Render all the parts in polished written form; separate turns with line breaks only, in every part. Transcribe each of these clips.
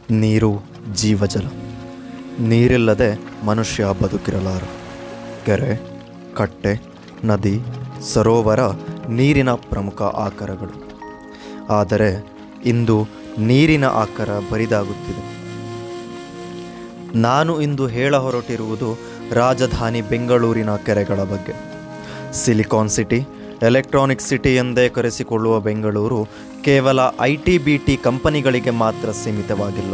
ನೀರು ಜೀವಜಲ. ನೀರಿಲ್ಲದೆ ಮನುಷ್ಯ ಬದುಕಿರಲಾರ. ಕೆರೆ, ಕಟ್ಟೆ, ನದಿ, ಸರೋವರ ನೀರಿನ ಪ್ರಮುಖ ಆಕರಗಳು. ಆದರೆ ಇಂದು ನೀರಿನ ಆಕಾರ ಬರಿದಾಗುತ್ತಿದೆ. ನಾನು ಇಂದು ಹೇಳ ಹೊರಟಿರುವುದು ರಾಜಧಾನಿ ಬೆಂಗಳೂರಿನ ಕೆರೆಗಳ ಬಗ್ಗೆ. ಸಿಲಿಕಾನ್ ಸಿಟಿ, ಎಲೆಕ್ಟ್ರಾನಿಕ್ ಸಿಟಿ ಎಂದೇ ಕರೆಸಿಕೊಳ್ಳುವ ಬೆಂಗಳೂರು ಕೇವಲ IT-BT ಕಂಪನಿಗಳಿಗೆ ಮಾತ್ರ ಸೀಮಿತವಾಗಿಲ್ಲ.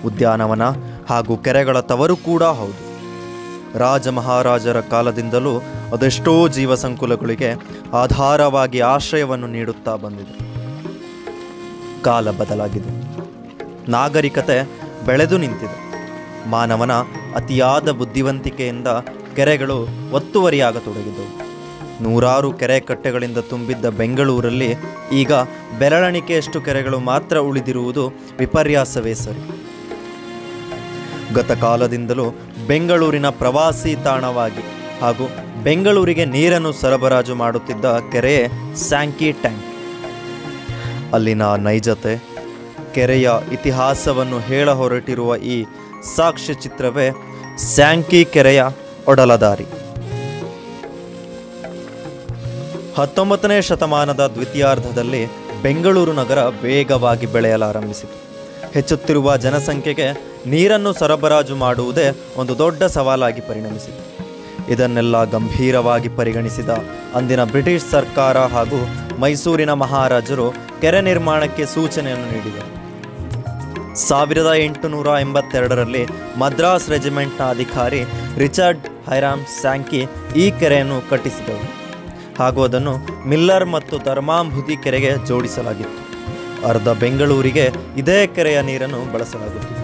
ಉದ್ಯಾನವನ ಹಾಗೂ ಕೆರೆಗಳ ತವರು ಕೂಡ ಹೌದು. ರಾಜ ಮಹಾರಾಜರ ಕಾಲದಿಂದಲೂ ಅದೆಷ್ಟೋ ಜೀವಸಂಕುಲಗಳಿಗೆ ಆಧಾರವಾಗಿ ಆಶ್ರಯವನ್ನು ನೀಡುತ್ತಾ ಬಂದಿದೆ. ಕಾಲ ಬದಲಾಗಿದೆ, ನಾಗರಿಕತೆ ಬೆಳೆದು ನಿಂತಿದೆ. ಮಾನವನ ಅತಿಯಾದ ಬುದ್ಧಿವಂತಿಕೆಯಿಂದ ಕೆರೆಗಳು ಒತ್ತುವರಿಯಾಗತೊಡಗಿದವು. ನೂರಾರು ಕೆರೆ ಕಟ್ಟೆಗಳಿಂದ ತುಂಬಿದ್ದ ಬೆಂಗಳೂರಲ್ಲಿ ಈಗ ಬೆರಳೆಣಿಕೆಯಷ್ಟು ಕೆರೆಗಳು ಮಾತ್ರ ಉಳಿದಿರುವುದು ವಿಪರ್ಯಾಸವೇ ಸರಿ. ಗತಕಾಲದಿಂದಲೂ ಬೆಂಗಳೂರಿನ ಪ್ರವಾಸಿ ತಾಣವಾಗಿ ಹಾಗೂ ಬೆಂಗಳೂರಿಗೆ ನೀರನ್ನು ಸರಬರಾಜು ಮಾಡುತ್ತಿದ್ದ ಕೆರೆಯೇ ಸ್ಯಾಂಕಿ ಟ್ಯಾಂಕ್. ಅಲ್ಲಿನ ನೈಜತೆ, ಕೆರೆಯ ಇತಿಹಾಸವನ್ನು ಹೇಳ ಹೊರಟಿರುವ ಈ ಸಾಕ್ಷ್ಯ ಚಿತ್ರವೇ ಸ್ಯಾಂಕಿ ಕೆರೆಯ ಒಡಲದಾರಿ. 19ನೇ ಶತಮಾನದ ದ್ವಿತೀಯಾರ್ಧದಲ್ಲಿ ಬೆಂಗಳೂರು ನಗರ ವೇಗವಾಗಿ ಬೆಳೆಯಲಾರಂಭಿಸಿತು. ಹೆಚ್ಚುತ್ತಿರುವ ಜನಸಂಖ್ಯೆಗೆ ನೀರನ್ನು ಸರಬರಾಜು ಮಾಡುವುದೇ ಒಂದು ದೊಡ್ಡ ಸವಾಲಾಗಿ ಪರಿಣಮಿಸಿತು. ಇದನ್ನೆಲ್ಲ ಗಂಭೀರವಾಗಿ ಪರಿಗಣಿಸಿದ ಅಂದಿನ ಬ್ರಿಟಿಷ್ ಸರ್ಕಾರ ಹಾಗೂ ಮೈಸೂರಿನ ಮಹಾರಾಜರು ಕೆರೆ ನಿರ್ಮಾಣಕ್ಕೆ ಸೂಚನೆಯನ್ನು ನೀಡಿದರು. 1882ರಲ್ಲಿ ಮದ್ರಾಸ್ ರೆಜಿಮೆಂಟ್ನ ಅಧಿಕಾರಿ ರಿಚರ್ಡ್ ಹೈರಾಮ್ ಸ್ಯಾಂಕಿ ಈ ಕೆರೆಯನ್ನು ಕಟ್ಟಿಸಿದರು ಹಾಗೂ ಅದನ್ನು ಮಿಲ್ಲರ್ ಮತ್ತು ಧರ್ಮಾಂಬುದಿ ಕೆರೆಗೆ ಜೋಡಿಸಲಾಗಿತ್ತು. ಅರ್ಧ ಬೆಂಗಳೂರಿಗೆ ಇದೇ ಕೆರೆಯ ನೀರನ್ನು ಬಳಸಲಾಗುತ್ತಿತ್ತು.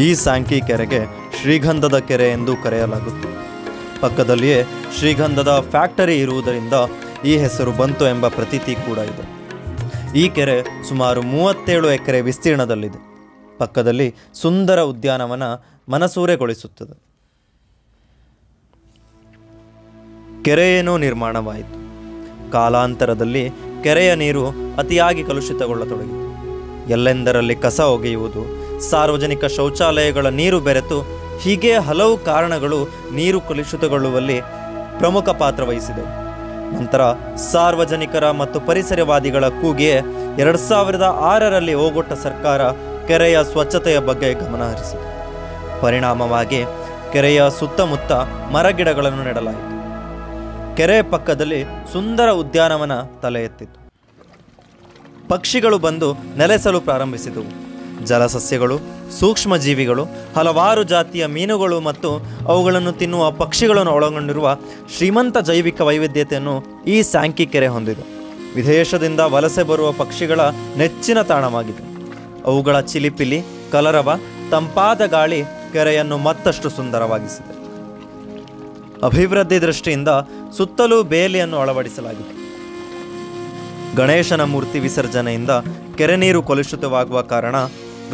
ಈ ಸ್ಯಾಂಕಿ ಕೆರೆಗೆ ಶ್ರೀಗಂಧದ ಕೆರೆ ಎಂದು ಕರೆಯಲಾಗುತ್ತದೆ. ಪಕ್ಕದಲ್ಲಿಯೇ ಶ್ರೀಗಂಧದ ಫ್ಯಾಕ್ಟರಿ ಇರುವುದರಿಂದ ಈ ಹೆಸರು ಬಂತು ಎಂಬ ಪ್ರತೀತಿ ಕೂಡ ಇದೆ. ಈ ಕೆರೆ ಸುಮಾರು 37 ಎಕರೆ ವಿಸ್ತೀರ್ಣದಲ್ಲಿದೆ. ಪಕ್ಕದಲ್ಲಿ ಸುಂದರ ಉದ್ಯಾನವನ ಮನಸೂರೆಗೊಳಿಸುತ್ತದೆ. ಕೆರೆಯೇನೋ ನಿರ್ಮಾಣವಾಯಿತು. ಕಾಲಾಂತರದಲ್ಲಿ ಕೆರೆಯ ನೀರು ಅತಿಯಾಗಿ ಕಲುಷಿತಗೊಳ್ಳತೊಡಗಿತು. ಎಲ್ಲೆಂದರಲ್ಲಿ ಕಸ ಒಗೆಯುವುದು, ಸಾರ್ವಜನಿಕ ಶೌಚಾಲಯಗಳ ನೀರು ಬೆರೆತು ಹೀಗೆ ಹಲವು ಕಾರಣಗಳು ನೀರು ಕಲುಷಿತಗೊಳ್ಳುವಲ್ಲಿ ಪ್ರಮುಖ ಪಾತ್ರ ವಹಿಸಿದವು. ನಂತರ ಸಾರ್ವಜನಿಕರ ಮತ್ತು ಪರಿಸರವಾದಿಗಳ ಕೂಗಿಗೆ 2006ರಲ್ಲಿ ಓಗೊಟ್ಟ ಸರ್ಕಾರ ಕೆರೆಯ ಸ್ವಚ್ಛತೆಯ ಬಗ್ಗೆ ಗಮನ ಹರಿಸಿತು. ಪರಿಣಾಮವಾಗಿ ಕೆರೆಯ ಸುತ್ತಮುತ್ತ ಮರಗಿಡಗಳನ್ನು ನೆಡಲಾಯಿತು. ಕೆರೆ ಪಕ್ಕದಲ್ಲಿ ಸುಂದರ ಉದ್ಯಾನವನ ತಲೆ ಎತ್ತಿತು. ಪಕ್ಷಿಗಳು ಬಂದು ನೆಲೆಸಲು ಪ್ರಾರಂಭಿಸಿದವು. ಜಲಸಸ್ಯಗಳು, ಸೂಕ್ಷ್ಮ ಜೀವಿಗಳು, ಹಲವಾರು ಜಾತಿಯ ಮೀನುಗಳು ಮತ್ತು ಅವುಗಳನ್ನು ತಿನ್ನುವ ಪಕ್ಷಿಗಳನ್ನು ಒಳಗೊಂಡಿರುವ ಶ್ರೀಮಂತ ಜೈವಿಕ ವೈವಿಧ್ಯತೆಯನ್ನು ಈ ಸ್ಯಾಂಕಿ ಕೆರೆ ಹೊಂದಿದೆ. ವಿದೇಶದಿಂದ ವಲಸೆ ಬರುವ ಪಕ್ಷಿಗಳ ನೆಚ್ಚಿನ ತಾಣವಾಗಿದೆ. ಅವುಗಳ ಚಿಲಿಪಿಲಿ, ಕಲರವ, ತಂಪಾದ ಗಾಳಿ ಕೆರೆಯನ್ನು ಮತ್ತಷ್ಟು ಸುಂದರವಾಗಿಸಿದೆ. ಅಭಿವೃದ್ಧಿ ದೃಷ್ಟಿಯಿಂದ ಸುತ್ತಲೂ ಬೇಲಿಯನ್ನು ಅಳವಡಿಸಲಾಗಿದೆ. ಗಣೇಶನ ಮೂರ್ತಿ ವಿಸರ್ಜನೆಯಿಂದ ಕೆರೆ ನೀರು ಕಲುಷಿತವಾಗುವ ಕಾರಣ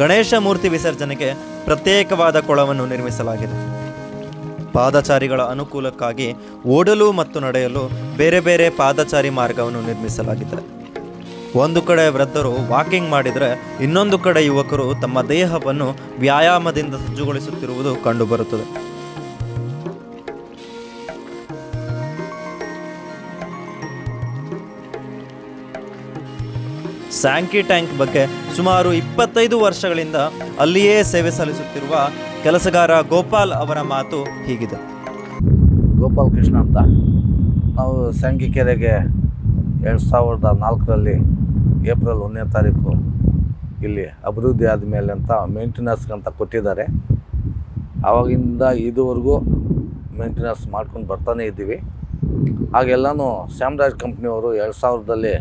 ಗಣೇಶ ಮೂರ್ತಿ ವಿಸರ್ಜನೆಗೆ ಪ್ರತ್ಯೇಕವಾದ ಕೊಳವನ್ನು ನಿರ್ಮಿಸಲಾಗಿದೆ. ಪಾದಚಾರಿಗಳ ಅನುಕೂಲಕ್ಕಾಗಿ ಓಡಲು ಮತ್ತು ನಡೆಯಲು ಬೇರೆ ಬೇರೆ ಪಾದಚಾರಿ ಮಾರ್ಗವನ್ನು ನಿರ್ಮಿಸಲಾಗಿದೆ. ಒಂದು ಕಡೆ ವೃದ್ಧರು ವಾಕಿಂಗ್ ಮಾಡಿದರೆ ಇನ್ನೊಂದು ಕಡೆ ಯುವಕರು ತಮ್ಮ ದೇಹವನ್ನು ವ್ಯಾಯಾಮದಿಂದ ಸಜ್ಜುಗೊಳಿಸುತ್ತಿರುವುದು ಕಂಡುಬರುತ್ತದೆ. ಸ್ಯಾಂಕಿ ಟ್ಯಾಂಕ್ ಬಗ್ಗೆ ಸುಮಾರು 25 ವರ್ಷಗಳಿಂದ ಅಲ್ಲಿಯೇ ಸೇವೆ ಸಲ್ಲಿಸುತ್ತಿರುವ ಕೆಲಸಗಾರ ಗೋಪಾಲ್ ಅವರ ಮಾತು ಹೀಗಿದೆ.
ಗೋಪಾಲ್ ಕೃಷ್ಣ ಅಂತ. ನಾವು ಸ್ಯಾಂಕಿ ಕೆರೆಗೆ 2004ರಲ್ಲಿ ಏಪ್ರಿಲ್ 1ನೇ ತಾರೀಕು ಇಲ್ಲಿ ಅಭಿವೃದ್ಧಿ ಆದಮೇಲೆ ಅಂತ ಮೇಂಟೆನೆನ್ಸ್ಗಂತ ಕೊಟ್ಟಿದ್ದಾರೆ. ಆವಾಗಿಂದ ಇದುವರೆಗೂ ಮೇಂಟೆನೆನ್ಸ್ ಮಾಡ್ಕೊಂಡು ಬರ್ತಾನೆ ಇದ್ದೀವಿ. ಹಾಗೆಲ್ಲನೂ ಶ್ಯಾಮರಾಜ್ ಕಂಪ್ನಿಯವರು 2000ರಲ್ಲಿ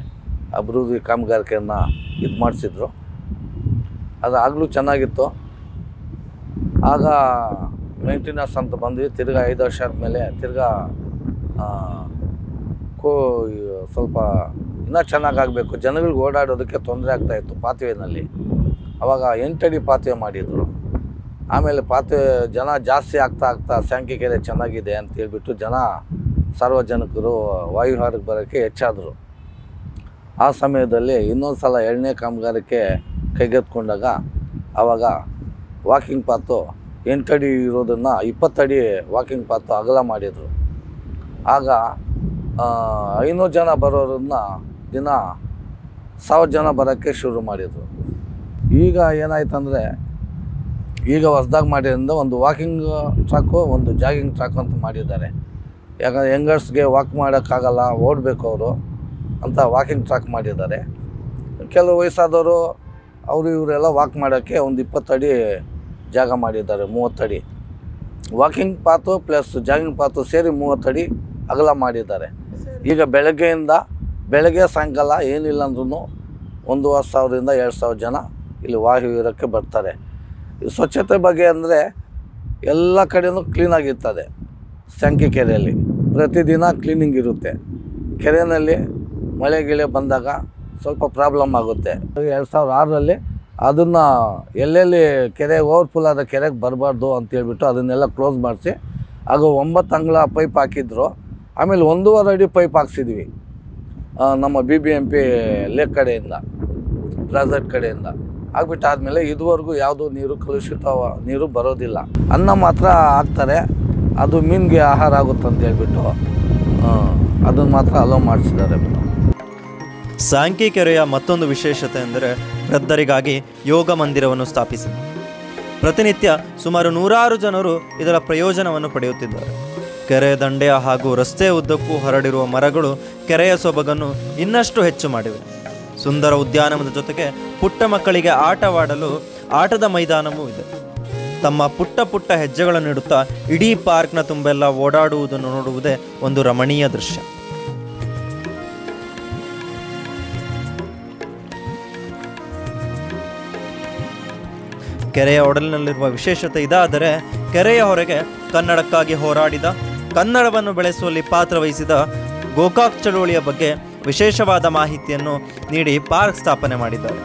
ಅಭಿವೃದ್ಧಿ ಕಾಮಗಾರಿಕೆಯನ್ನು ಇದು ಮಾಡಿಸಿದ್ರು. ಅದು ಆಗಲೂ ಚೆನ್ನಾಗಿತ್ತು. ಆಗ ಮೇಂಟೆನೆನ್ಸ್ ಅಂತ ಬಂದ್ವಿ. ತಿರ್ಗಾ 5 ವರ್ಷ ಆದಮೇಲೆ ತಿರ್ಗಾ ಸ್ವಲ್ಪ ಇನ್ನೂ ಚೆನ್ನಾಗಾಗಬೇಕು, ಜನಗಳಿಗೆ ಓಡಾಡೋದಕ್ಕೆ ತೊಂದರೆ ಆಗ್ತಾಯಿತ್ತು ಪಾತ್ವೆಯಲ್ಲಿ. ಆವಾಗ 8 ಅಡಿ ಪಾತ್ವೆ ಮಾಡಿದರು. ಆಮೇಲೆ ಪಾತ್ವೆ ಜನ ಜಾಸ್ತಿ ಆಗ್ತಾ ಸ್ಯಾಂಕಿ ಕೆರೆ ಚೆನ್ನಾಗಿದೆ ಅಂತ ಹೇಳ್ಬಿಟ್ಟು ಸಾರ್ವಜನಿಕರು ವಾಯುವಿಹಾರಕ್ಕೆ ಬರೋಕ್ಕೆ ಹೆಚ್ಚಾದರು. ಆ ಸಮಯದಲ್ಲಿ ಇನ್ನೊಂದು ಸಲ 2ನೇ ಕಾಮಗಾರಿಕೆ ಕೈಗೆತ್ಕೊಂಡಾಗ ಆವಾಗ ವಾಕಿಂಗ್ ಪಾತು 8 ಅಡಿ ಇರೋದನ್ನು 20 ಅಡಿ ವಾಕಿಂಗ್ ಪಾತು ಅಗಲ ಮಾಡಿದರು. ಆಗ 500 ಜನ ಬರೋರನ್ನ ದಿನ 1000 ಜನ ಬರೋಕ್ಕೆ ಶುರು ಮಾಡಿದರು. ಈಗ ಏನಾಯ್ತಂದರೆ ಈಗ ಹೊಸ್ದಾಗಿ ಮಾಡಿದ್ರಿಂದ ಒಂದು ವಾಕಿಂಗ್ ಟ್ರ್ಯಾಕು, ಒಂದು ಜಾಗಿಂಗ್ ಟ್ರ್ಯಾಕ್ ಅಂತ ಮಾಡಿದ್ದಾರೆ. ಯಾಕಂದರೆ ಯಂಗರ್ಸ್ಗೆ ವಾಕ್ ಮಾಡೋಕ್ಕಾಗಲ್ಲ, ಓಡಬೇಕು ಅವರು ಅಂತ ವಾಕಿಂಗ್ ಟ್ರ್ಯಾಕ್ ಮಾಡಿದ್ದಾರೆ. ಕೆಲವು ವಯಸ್ಸಾದವರು ಅವರು ಇವರೆಲ್ಲ ವಾಕ್ ಮಾಡೋಕ್ಕೆ ಒಂದು 20 ಅಡಿ ಜಾಗ ಮಾಡಿದ್ದಾರೆ, 30 ಅಡಿ ವಾಕಿಂಗ್ ಪಾತು ಪ್ಲಸ್ ಜಾಗಿಂಗ್ ಪಾತು ಸೇರಿ 30 ಅಡಿ ಅಗಲ ಮಾಡಿದ್ದಾರೆ. ಈಗ ಬೆಳಗ್ಗೆ ಸಾಯಂಕಾಲ ಏನಿಲ್ಲ ಅಂದ್ರೂ 1,500ರಿಂದ 2,000 ಜನ ಇಲ್ಲಿ ವಾಯುವೀರಕ್ಕೆ ಬರ್ತಾರೆ. ಸ್ವಚ್ಛತೆ ಬಗ್ಗೆ ಅಂದರೆ ಎಲ್ಲ ಕಡೆಯೂ ಕ್ಲೀನಾಗಿರ್ತದೆ. ಸ್ಯಾಂಕಿ ಕೆರೆಯಲ್ಲಿ ಪ್ರತಿದಿನ ಕ್ಲೀನಿಂಗ್ ಇರುತ್ತೆ. ಕೆರೆಯಲ್ಲಿ ಮಳೆ ಗಿಳೆ ಬಂದಾಗ ಸ್ವಲ್ಪ ಪ್ರಾಬ್ಲಮ್ ಆಗುತ್ತೆ. 2006ರಲ್ಲಿ ಅದನ್ನು ಎಲ್ಲೆಲ್ಲಿ ಕೆರೆ ಓವರ್ಫುಲ್ ಆದ ಕೆರೆಗೆ ಬರಬಾರ್ದು ಅಂತೇಳ್ಬಿಟ್ಟು ಅದನ್ನೆಲ್ಲ ಕ್ಲೋಸ್ ಮಾಡಿಸಿ ಆಗ 9 ಅಂಗಳ ಪೈಪ್ ಹಾಕಿದ್ರು. ಆಮೇಲೆ 1.5 ಅಡಿ ಪೈಪ್ ಹಾಕ್ಸಿದ್ವಿ ನಮ್ಮ BBMP ಲೇಕ್ ಕಡೆಯಿಂದ, ಪ್ರಾಜೆಕ್ಟ್ ಕಡೆಯಿಂದ ಆಗ್ಬಿಟ್ಟು ಆದಮೇಲೆ ಇದುವರೆಗೂ ಯಾವುದೂ ನೀರು ಕಲುಷಿತ ನೀರು ಬರೋದಿಲ್ಲ. ಅನ್ನ ಮಾತ್ರ ಹಾಕ್ತಾರೆ, ಅದು ಮೀನಿಗೆ ಆಹಾರ ಆಗುತ್ತೆ ಅಂತ ಹೇಳ್ಬಿಟ್ಟು ಅದನ್ನು ಮಾತ್ರ ಅಲೋ ಮಾಡಿಸಿದ್ದಾರೆ.
ಸ್ಯಾಂಕಿ ಕೆರೆಯ ಮತ್ತೊಂದು ವಿಶೇಷತೆ ಎಂದರೆ ವೃದ್ಧರಿಗಾಗಿ ಯೋಗ ಮಂದಿರವನ್ನು ಸ್ಥಾಪಿಸಿದೆ. ಪ್ರತಿನಿತ್ಯ ಸುಮಾರು 100 ಜನರು ಇದರ ಪ್ರಯೋಜನವನ್ನು ಪಡೆಯುತ್ತಿದ್ದಾರೆ. ಕೆರೆ ದಂಡೆಯ ಹಾಗೂ ರಸ್ತೆ ಉದ್ದಕ್ಕೂ ಹರಡಿರುವ ಮರಗಳು ಕೆರೆಯ ಸೊಬಗನ್ನು ಇನ್ನಷ್ಟು ಹೆಚ್ಚು ಮಾಡಿವೆ. ಸುಂದರ ಉದ್ಯಾನವನದ ಜೊತೆಗೆ ಪುಟ್ಟ ಮಕ್ಕಳಿಗೆ ಆಟವಾಡಲು ಆಟದ ಮೈದಾನವೂ ಇದೆ. ತಮ್ಮ ಪುಟ್ಟ ಹೆಜ್ಜೆಗಳನ್ನು ಇಡುತ್ತಾ ಇಡೀ ಪಾರ್ಕ್ನ ತುಂಬೆಲ್ಲ ಓಡಾಡುವುದನ್ನು ನೋಡುವುದೇ ಒಂದು ರಮಣೀಯ ದೃಶ್ಯ. ಕೆರೆಯ ಒಡಲಿನಲ್ಲಿರುವ ವಿಶೇಷತೆ ಇದಾದರೆ, ಕೆರೆಯ ಹೊರಗೆ ಕನ್ನಡಕ್ಕಾಗಿ ಹೋರಾಡಿದ, ಕನ್ನಡವನ್ನು ಬೆಳೆಸುವಲ್ಲಿ ಪಾತ್ರವಹಿಸಿದ ಗೋಕಾಕ್ ಚಳುವಳಿಯ ಬಗ್ಗೆ ವಿಶೇಷವಾದ ಮಾಹಿತಿಯನ್ನು ನೀಡಿ ಪಾರ್ಕ್ ಸ್ಥಾಪನೆ ಮಾಡಿದ್ದಾರೆ.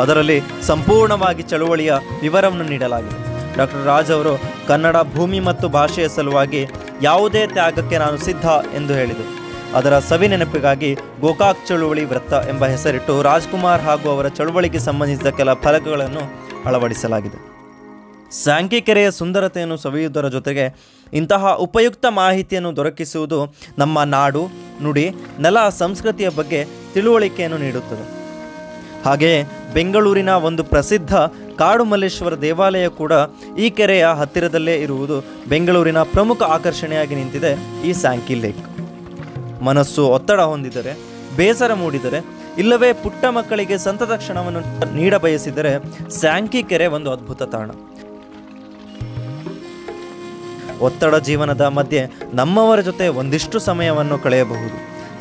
ಅದರಲ್ಲಿ ಸಂಪೂರ್ಣವಾಗಿ ಚಳುವಳಿಯ ವಿವರವನ್ನು ನೀಡಲಾಗಿದೆ. ಡಾಕ್ಟರ್ ರಾಜ್ ಅವರು ಕನ್ನಡ ಭೂಮಿ ಮತ್ತು ಭಾಷೆಯ ಸಲುವಾಗಿ ಯಾವುದೇ ತ್ಯಾಗಕ್ಕೆ ನಾನು ಸಿದ್ಧ ಎಂದು ಹೇಳಿದರು. ಅದರ ಸವಿ ನೆನಪಿಗಾಗಿ ಗೋಕಾಕ್ ಚಳುವಳಿ ವೃತ್ತ ಎಂಬ ಹೆಸರಿಟ್ಟು ರಾಜ್ಕುಮಾರ್ ಹಾಗೂ ಅವರ ಚಳುವಳಿಗೆ ಸಂಬಂಧಿಸಿದ ಕೆಲ ಫಲಕಗಳನ್ನು ಅಳವಡಿಸಲಾಗಿದೆ. ಸ್ಯಾಂಕಿ ಕೆರೆಯ ಸುಂದರತೆಯನ್ನು ಸವಿಯುವುದರ ಜೊತೆಗೆ ಇಂತಹ ಉಪಯುಕ್ತ ಮಾಹಿತಿಯನ್ನು ದೊರಕಿಸುವುದು ನಮ್ಮ ನಾಡು, ನುಡಿ, ನೆಲ, ಸಂಸ್ಕೃತಿಯ ಬಗ್ಗೆ ತಿಳುವಳಿಕೆಯನ್ನು ನೀಡುತ್ತದೆ. ಹಾಗೆಯೇ ಬೆಂಗಳೂರಿನ ಒಂದು ಪ್ರಸಿದ್ಧ ಕಾಡು ಮಲ್ಲೇಶ್ವರ ದೇವಾಲಯ ಕೂಡ ಈ ಕೆರೆಯ ಹತ್ತಿರದಲ್ಲೇ ಇರುವುದು ಬೆಂಗಳೂರಿನ ಪ್ರಮುಖ ಆಕರ್ಷಣೆಯಾಗಿ ನಿಂತಿದೆ ಈ ಸ್ಯಾಂಕಿ ಲೇಕ್. ಮನಸ್ಸು ಒತ್ತಡ ಹೊಂದಿದರೆ, ಬೇಸರ ಮೂಡಿದರೆ, ಇಲ್ಲವೇ ಪುಟ್ಟ ಮಕ್ಕಳಿಗೆ ಸಂತತ ಕ್ಷಣವನ್ನು ನೀಡಬಯಸಿದರೆ ಸ್ಯಾಂಕಿ ಕೆರೆ ಒಂದು ಅದ್ಭುತ ತಾಣ. ಒತ್ತಡ ಜೀವನದ ಮಧ್ಯೆ ನಮ್ಮವರ ಜೊತೆ ಒಂದಿಷ್ಟು ಸಮಯವನ್ನು ಕಳೆಯಬಹುದು.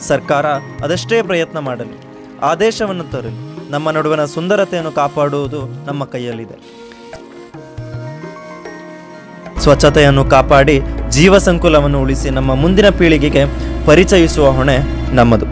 ಸರ್ಕಾರ ಅದೆಷ್ಟೇ ಪ್ರಯತ್ನ ಮಾಡಲಿ, ಆದೇಶವನ್ನು ತರಲಿ, ನಮ್ಮ ನಡುವಿನ ಸುಂದರತೆಯನ್ನು ಕಾಪಾಡುವುದು ನಮ್ಮ ಕೈಯಲ್ಲಿದೆ. ಸ್ವಚ್ಛತೆಯನ್ನು ಕಾಪಾಡಿ ಜೀವ ಸಂಕುಲವನ್ನು ಉಳಿಸಿ ನಮ್ಮ ಮುಂದಿನ ಪೀಳಿಗೆಗೆ ಪರಿಚಯಿಸುವ ಹೊಣೆ ನಮ್ಮದು.